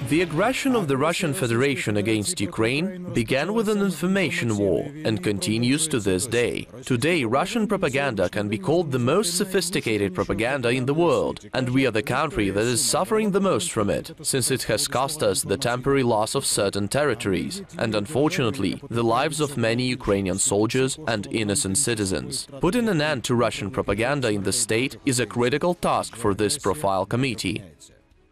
The aggression of the Russian Federation against Ukraine began with an information war and continues to this day. Today, Russian propaganda can be called the most sophisticated propaganda in the world, and we are the country that is suffering the most from it, since it has cost us the temporary loss of certain territories and, unfortunately, the lives of many Ukrainian soldiers and innocent citizens. Putting an end to Russian propaganda in the state is a critical task for this profile committee.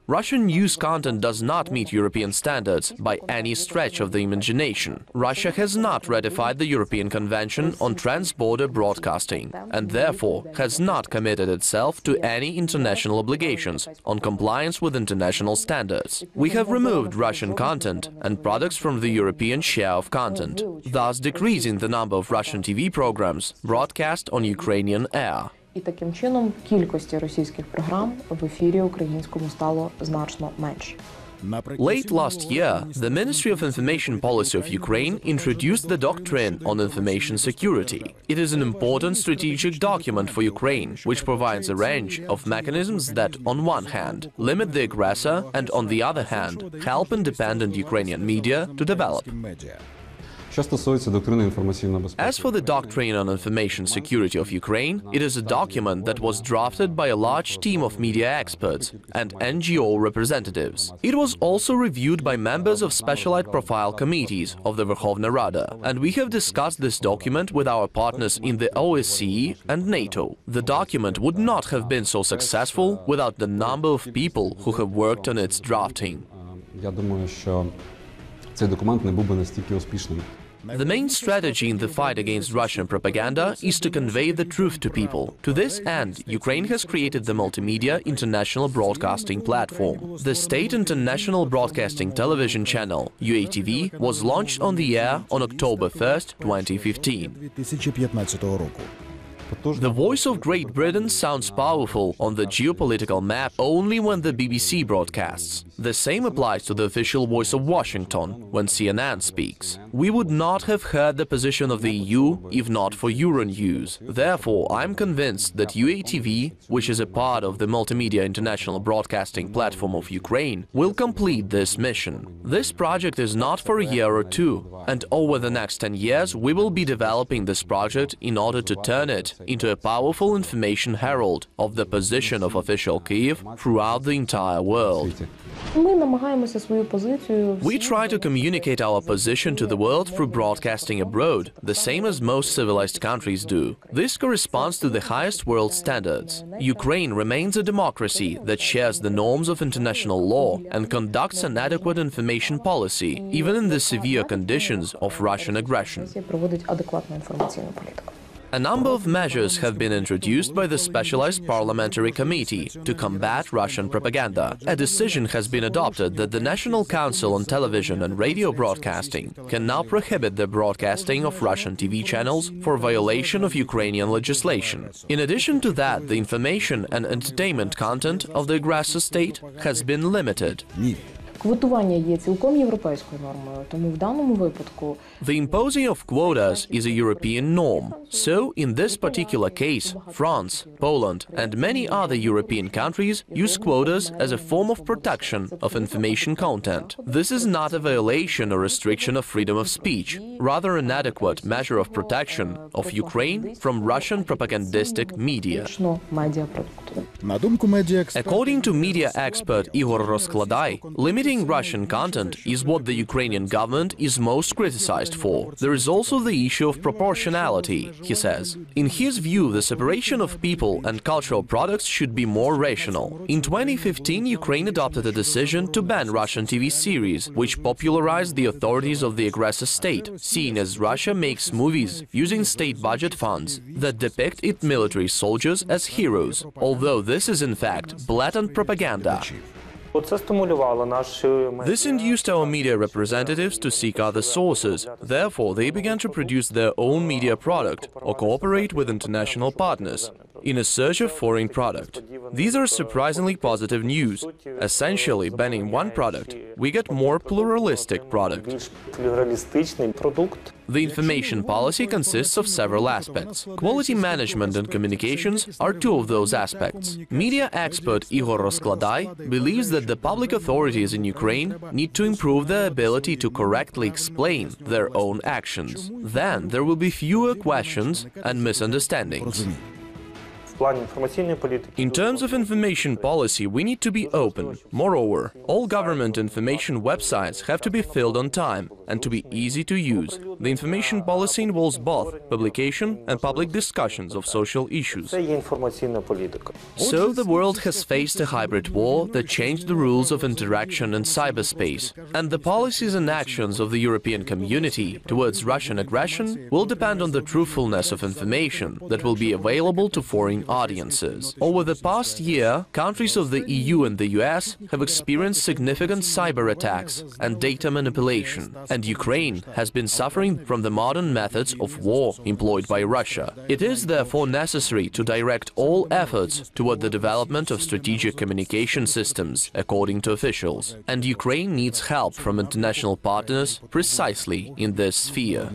Russian news content does not meet European standards by any stretch of the imagination. Russia has not ratified the European Convention on Trans-Border Broadcasting and therefore has not committed itself to any international obligations on compliance with international standards. We have removed Russian content and products from the European share of content, thus decreasing the number of Russian TV programs broadcast on Ukrainian air. І таким чином кількості російських програм в ефірі українському стало значно менше. Late last year, the Ministry of Information Policy of Ukraine introduced the doctrine on information security. It is an important strategic document for Ukraine, which provides a range of mechanisms that, on one hand, limit the aggressor and, on the other hand, help independent Ukrainian media to develop. As for the Doctrine on Information Security of Ukraine, it is a document that was drafted by a large team of media experts and NGO representatives. It was also reviewed by members of specialized profile committees of the Verkhovna Rada, and we have discussed this document with our partners in the OSCE and NATO. The document would not have been so successful without the number of people who have worked on its drafting. The main strategy in the fight against Russian propaganda is to convey the truth to people. To this end, Ukraine has created the Multimedia International Broadcasting Platform. The State International Broadcasting Television Channel, UATV, was launched on the air on October 1st, 2015. The voice of Great Britain sounds powerful on the geopolitical map only when the BBC broadcasts. The same applies to the official voice of Washington when CNN speaks. We would not have heard the position of the EU if not for Euronews. Therefore, I'm convinced that UATV, which is a part of the Multimedia International Broadcasting Platform of Ukraine, will complete this mission. This project is not for a year or two, and over the next 10 years we will be developing this project in order to turn it into a powerful information herald of the position of official Kyiv throughout the entire world. We try to communicate our position to the world through broadcasting abroad, the same as most civilized countries do. This corresponds to the highest world standards. Ukraine remains a democracy that shares the norms of international law and conducts an adequate information policy, even in the severe conditions of Russian aggression. A number of measures have been introduced by the Specialized Parliamentary Committee to combat Russian propaganda. A decision has been adopted that the National Council on Television and Radio Broadcasting can now prohibit the broadcasting of Russian TV channels for violation of Ukrainian legislation. In addition to that, the information and entertainment content of the aggressor state has been limited. Квотування є цілком європейською нормою, тому в даному випадку The imposing of quotas is a European norm. So, in this particular case, France, Poland and many other European countries use quotas as a form of protection of information content. This is not a violation or restriction of freedom of speech, rather an adequate measure of protection of Ukraine from Russian propagandistic media. According to media expert Igor Roskladai, limiting Russian content is what the Ukrainian government is most criticized for. There is also the issue of proportionality, he says. In his view, the separation of people and cultural products should be more rational. In 2015, Ukraine adopted a decision to ban Russian TV series, which popularized the authorities of the aggressor state, seeing as Russia makes movies using state budget funds that depict its military soldiers as heroes, although this is in fact blatant propaganda. This induced our media representatives to seek other sources. Therefore, they began to produce their own media product or cooperate with international partners. in a search of foreign product. These are surprisingly positive news. Essentially, banning one product, we get more pluralistic product. The information policy consists of several aspects. Quality management and communications are two of those aspects. Media expert Igor Roskladai believes that the public authorities in Ukraine need to improve their ability to correctly explain their own actions. Then there will be fewer questions and misunderstandings. In terms of information policy, we need to be open. Moreover, all government information websites have to be filled on time and to be easy to use. The information policy involves both publication and public discussions of social issues. So the world has faced a hybrid war that changed the rules of interaction in cyberspace, and the policies and actions of the European community towards Russian aggression will depend on the truthfulness of information that will be available to foreign audiences. Over the past year, countries of the EU and the US have experienced significant cyber attacks and data manipulation, and Ukraine has been suffering from the modern methods of war employed by Russia. It is therefore necessary to direct all efforts toward the development of strategic communication systems, according to officials, and Ukraine needs help from international partners precisely in this sphere.